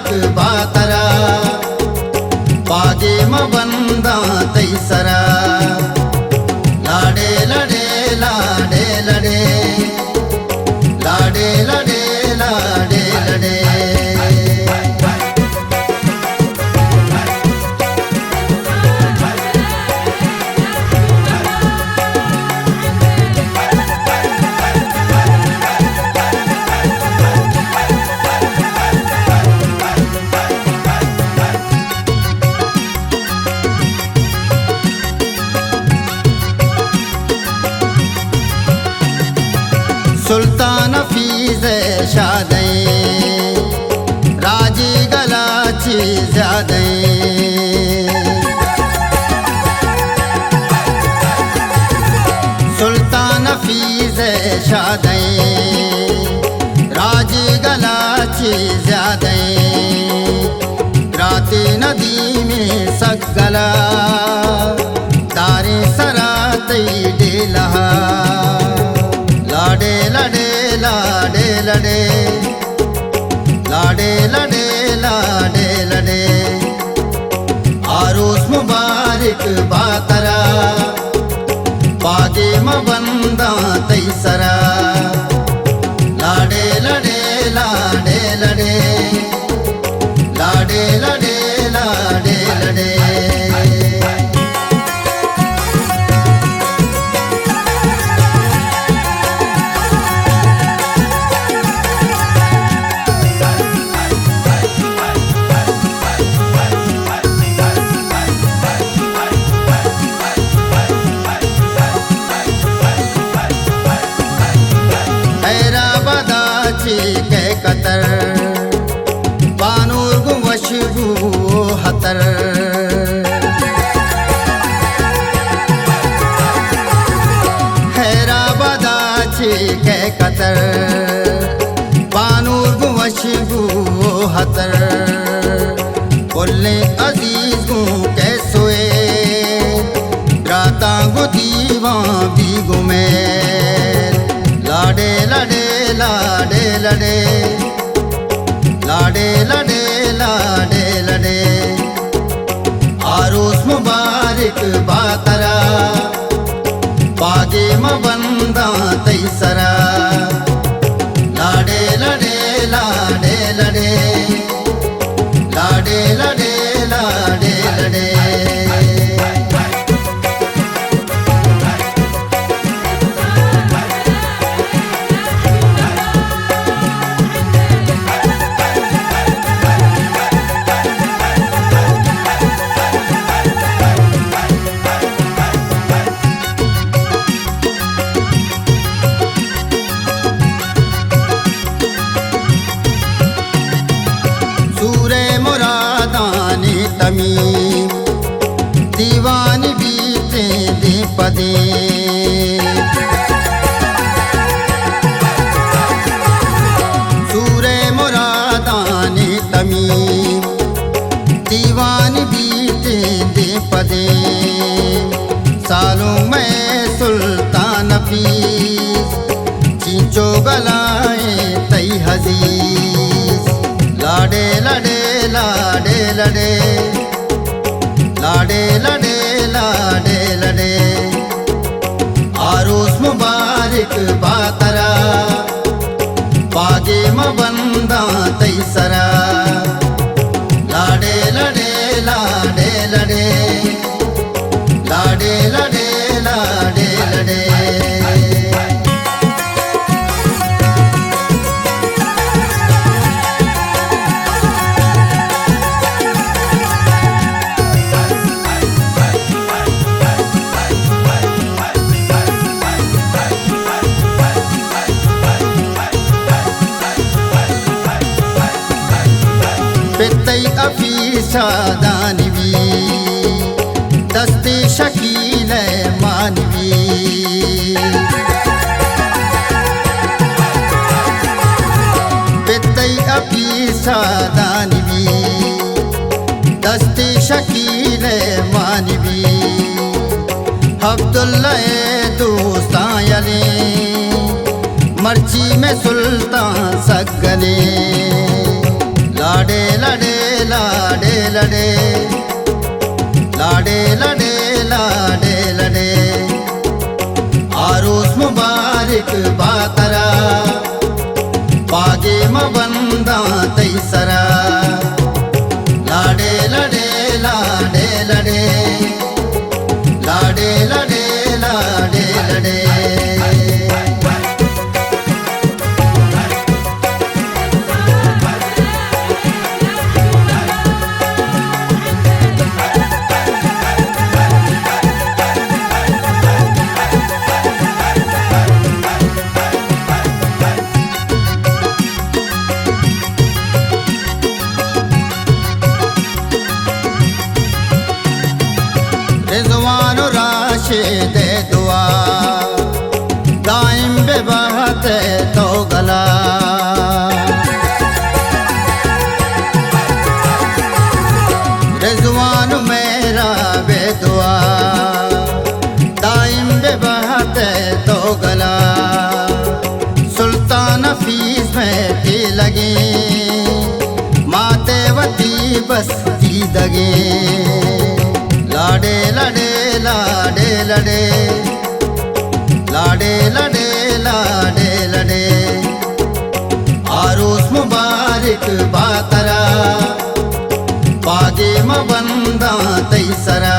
मुबारक बातरा बागे म बंदा तैसरा लाडे लडे लाडे लडे लाडे लडे लाडे लडे सुल्तान फीज शादे राजी गलाची ज्यादे सुल्तान फीज शादे राजी गलाची ज्यादे राती नदी में सगला तारे सराते डेलहा लाडे लडे लाडे लडे लाडे लडे लाडे लडे आरोस मुबारक बातरा बागे म बंदा तैसरा लाडे लडे लाडे लडे लाडे लडे लाडे लडे के कतर बानूर गु वशबू हतर हैराबादा के कतर बानूर गु वशबू हतर बोले अजीज गु कैसोए राता गु दीवा भी गुमे लाडे लडे लाडे लडे लाडे लडे लाडे लडे आरोस मुबारक बातरा बागे म बंदा तैसरा लाडे लडे लाडे लडे लाडे लडे लाडे लडे दीवानी बीते दे पदे सूरे मुरादाने तमी दीवानी बीते दे पदे सालों में सुल्तान फीस चींचो गलाए तई हजीज लाडे लडे लाडे लडे लाडे लडे लाडे लडे आरोस मुबारक बातरा बागे म बंदा तैसरा लाडे लडे लाडे लडे लाडे लडे लाडे लडे सादानवी दस्ते शकील मानवी बेतई अपी सादानवी दस्ते शकील मानवी अब्दुल्ला दोस्तायले मर्ची में सुल्तान सगले लाडे लडे लड़े लाडे लड़े लाडे लड़े आरोस मुबारक बातरा पागे मबंदा तैसरा लाडे लड़े लाडे लड़े लाडे लड़े लाडे लड़े रिजवान राशिद दुआ दाइम बेबहत तो गला रिजवान मेरा बेदुआ दाइम बेबहत तो गला सुल्तान फीस में थी लगी माते वती बस्ती दगे लाडे लड़े लाडे लड़े लाडे लड़े लाडे लड़े आरोस मुबारक बातरा पागे मबंदा तैसरा